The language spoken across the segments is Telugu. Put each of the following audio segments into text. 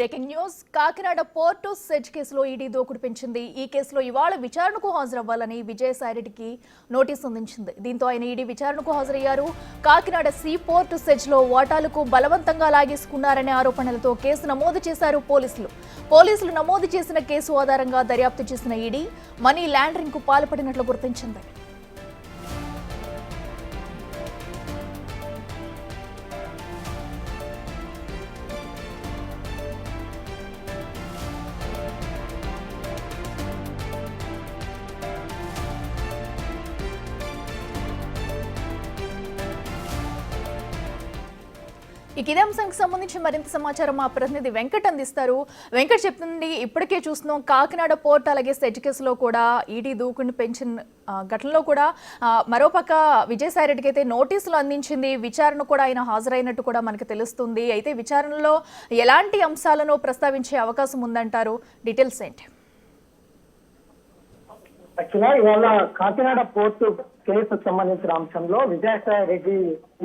Breaking news Kakinada port SEZ కేసులో ఈడీ దూకుడు పెంచింది. ఈ కేసులో ఇవాళ విచారణకు హాజరవ్వాలని విజయసాయిరెడ్డికి నోటీసు అందించింది. దీంతో ఆయన ఈడీ విచారణకు హాజరయ్యారు. కాకినాడ సీ పోర్టు సెజ్ లో వాటాలకు బలవంతంగా లాగేసుకున్నారనే ఆరోపణలతో కేసు నమోదు చేశారు పోలీసులు నమోదు చేసిన కేసు ఆధారంగా దర్యాప్తు చేసిన ఈడీ మనీ లాండరింగ్ కు పాల్పడినట్లు గుర్తించింది. ఇదే అంశానికి సంబంధించి మరింత సమాచారం మా ప్రతినిధి వెంకట్ అందిస్తారు. వెంకట్ చెప్తుంది, ఇప్పటికే చూస్తున్నాం కాకినాడ పోర్ట్ అలాగే సెజ్ కేసులో కూడా ఈడీ దూకుని పెంచిన ఘటనలో కూడా మరోపక్క విజయసాయిరెడ్డికి అయితే నోటీసులు అందించింది. విచారణ కూడా ఆయన హాజరైనట్టు కూడా మనకు తెలుస్తుంది. అయితే విచారణలో ఎలాంటి అంశాలను ప్రస్తావించే అవకాశం ఉందంటారు? డీటెయిల్స్ ఏంటి? ఇవాళ కాకినాడ పోర్టు కేసుకు సంబంధించిన అంశంలో విజయసాయిరెడ్డి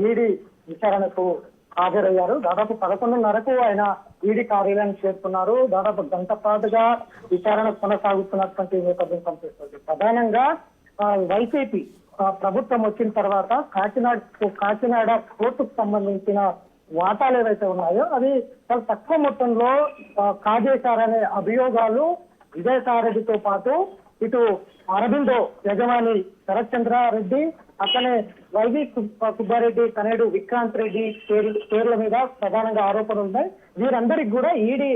ఈడీ విచారణకు హాజరయ్యారు. దాదాపు 11:30కు ఆయన ఈడీ కార్యాలయానికి చేరుకున్నారు. దాదాపు గంట పాటుగా విచారణ కొనసాగుతున్నటువంటి నేపథ్యం కనిపిస్తుంది. ప్రధానంగా వైసీపీ ప్రభుత్వం వచ్చిన తర్వాత కాకినాడ పోర్టుకు సంబంధించిన వాటాలు ఏవైతే ఉన్నాయో అవి చాలా తక్కువ మొత్తంలో కాజేశారనే అభియోగాలు విజయసాయిరెడ్డితో పాటు ఇటు అరబిందో యజమాని శరత్ చంద్రారెడ్డి, అట్లనే వైవి సుబ్బారెడ్డి, తనేడు విక్రాంత్ రెడ్డి పేర్ల మీద ప్రధానంగా ఆరోపణలు ఉన్నాయి. వీరందరికి కూడా ఈడీ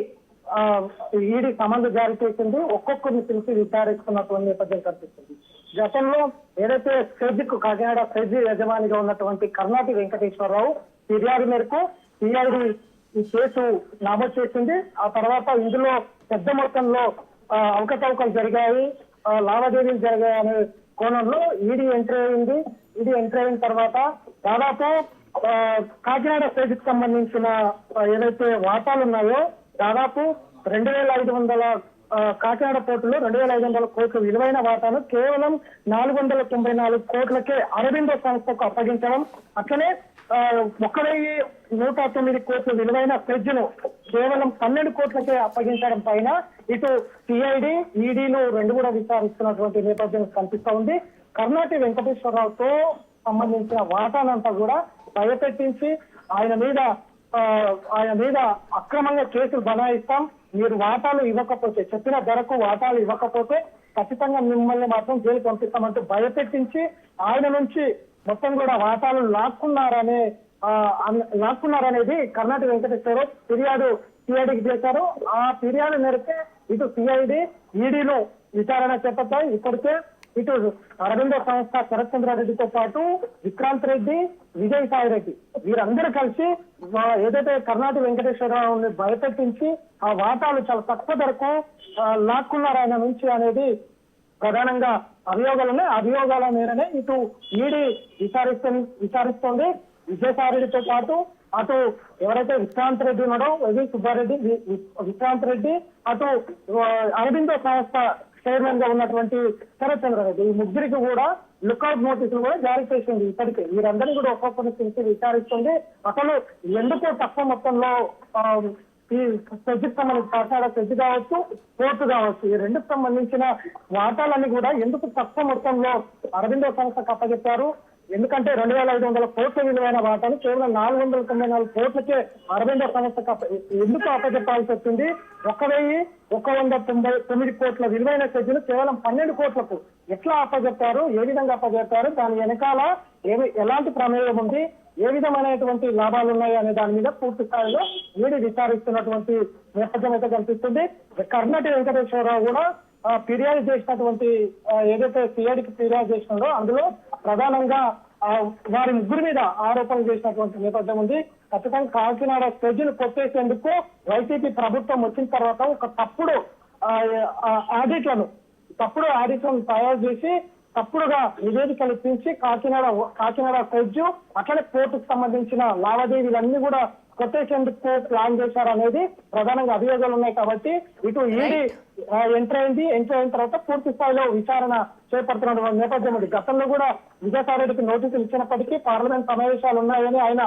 సమన్లు జారీ చేసింది. ఒక్కొక్కరిని పిలిచి విచారిస్తున్నటువంటి నేపథ్యం కనిపిస్తుంది. గతంలో ఏదైతే కాకినాడ సెజ్ యజమానిగా ఉన్నటువంటి కర్ణాటి వెంకటేశ్వరరావు ఫిర్యాదు మేరకు సిఐడి ఈ కేసు నమోదు చేసింది. ఆ తర్వాత ఇందులో పెద్ద మొత్తంలో అవకతవకలు జరిగాయి, లావాదేవీలు జరిగాయనే కోణంలో ఈడీ ఎంట్రీ అయింది. ఈడీ ఎంట్రీ అయిన తర్వాత దాదాపు కాకినాడ సెజ్ కి సంబంధించిన ఏదైతే వాటాలు ఉన్నాయో దాదాపు 2,500 కాకినాడ పోర్టులో 2,500 కోట్ల విలువైన వాటాను కేవలం 494 కోట్లకే అరబిందో సంస్థకు అప్పగించడం, అట్లనే 1,109 కోట్ల విలువైన సెజ్ ను కేవలం 12 కోట్లకే అప్పగించడం పైన ఇటు సిఐడి ఈడీలు రెండు కూడా విచారిస్తున్నటువంటి నేపథ్యం కనిపిస్తా ఉంది. కర్ణాటి వెంకటేశ్వరరావుతో సంబంధించిన వాటానంతా కూడా భయపెట్టించి ఆయన మీద అక్రమంగా కేసులు బనాయిస్తాం, మీరు వాటాలు ఇవ్వకపోతే, చెప్పిన ధరకు వాటాలు ఇవ్వకపోతే ఖచ్చితంగా మిమ్మల్ని మాత్రం జైలు పంపిస్తామంటూ భయపెట్టించి ఆయన నుంచి మొత్తం కూడా వాటాలు లాక్కున్నారనేది కర్ణాటి వెంకటేశ్వరరావు ఫిర్యాదు సిఐడికి చేశారు. ఆ ఫిర్యాదు మేరకు ఇటు సిఐడి ఈడీలో విచారణ చేపట్టాయి. ఇప్పటికే ఇటు అరవిందో సంస్థ శరత్ చంద్రారెడ్డితో పాటు విక్రాంత్ రెడ్డి, విజయసాయిరెడ్డి వీరందరూ కలిసి ఏదైతే కర్ణాటి వెంకటేశ్వరరావుని భయపెట్టించి ఆ వాటాలు చాలా తక్కువ ధరకు లాక్కున్నారు ఆయన నుంచి అనేది ప్రధానంగా అభియోగాలు ఉన్నాయి. అభియోగాల మేరనే ఇటు ఈడీ విచారిస్తోంది. విజయసాయిరెడ్డితో పాటు అటు ఎవరైతే విక్రాంత్ రెడ్డి ఉన్నాడో వైవి సుబ్బారెడ్డి, విక్రాంత్ రెడ్డి, అటు అరబిందో సంస్థ చైర్మన్ గా ఉన్నటువంటి శరత్ చంద్రారెడ్డి, ఈ ముగ్గురికి కూడా లుక్అవుట్ నోటీసులు కూడా జారీ చేసింది. ఇప్పటికే వీరందరినీ కూడా ఒక్కొక్కరిని పిలిచి విచారిస్తుంది. అసలు ఎందుకు తక్కువ మొత్తంలో ఈ సెజ్కి సంబంధించి కాకినాడ సెజ్ కావచ్చు, పోర్టు కావచ్చు, ఈ రెండుకు సంబంధించిన వాటాలన్నీ కూడా ఎందుకు తక్కువ మొత్తంలో అరబిందో సంస్థకు అప్పచెప్పారు, ఎందుకంటే 2,500 కోట్ల విలువైన వాటాను కేవలం 494 కోట్లకే అరబిందో సంస్థకు ఎందుకు అప్పచెప్పాల్సి వచ్చింది, 1,199 కోట్ల విలువైన సెజ్ను కేవలం 12 కోట్లకు ఎట్లా అప్పచెప్పారు, ఏ విధంగా అప్పచెప్పారు, దాని వెనకాల ఎలాంటి ప్రమేయం ఉంది, ఏ విధమైనటువంటి లాభాలు ఉన్నాయి అనే దాని మీద పూర్తి స్థాయిలో ఈడీ విచారిస్తున్నటువంటి నేపథ్యం అయితే కనిపిస్తుంది. కర్ణాటి వెంకటేశ్వరరావు కూడా ఫిర్యాదు చేసినటువంటి ఏదైతే సిఐడికి ఫిర్యాదు చేసినాడో అందులో ప్రధానంగా వారి ముగ్గురు మీద ఆరోపణలు చేసినటువంటి నేపథ్యం ఉంది. ఖచ్చితంగా కాకినాడ సెజ్ను కొట్టేసేందుకు వైసీపీ ప్రభుత్వం వచ్చిన తర్వాత ఒక తప్పుడు ఆడిట్లను తయారు చేసి తప్పుడుగా నివేదికలు ఇప్పించి కాకినాడ సెజ్ అట్లనే పోర్టుకు సంబంధించిన లావాదేవీలన్నీ కూడా కొట్టేసేందుకు ప్లాన్ చేశారు అనేది ప్రధానంగా అభియోగాలు ఉన్నాయి. కాబట్టి ఇటు ఈడీ ఎంటర్ అయిన తర్వాత పూర్తి స్థాయిలో విచారణ చేపడుతున్న నేపథ్యం ఉంది. గతంలో కూడా విజయసాయిరెడ్డికి నోటీసులు ఇచ్చినప్పటికీ పార్లమెంట్ సమావేశాలు ఉన్నాయని ఆయన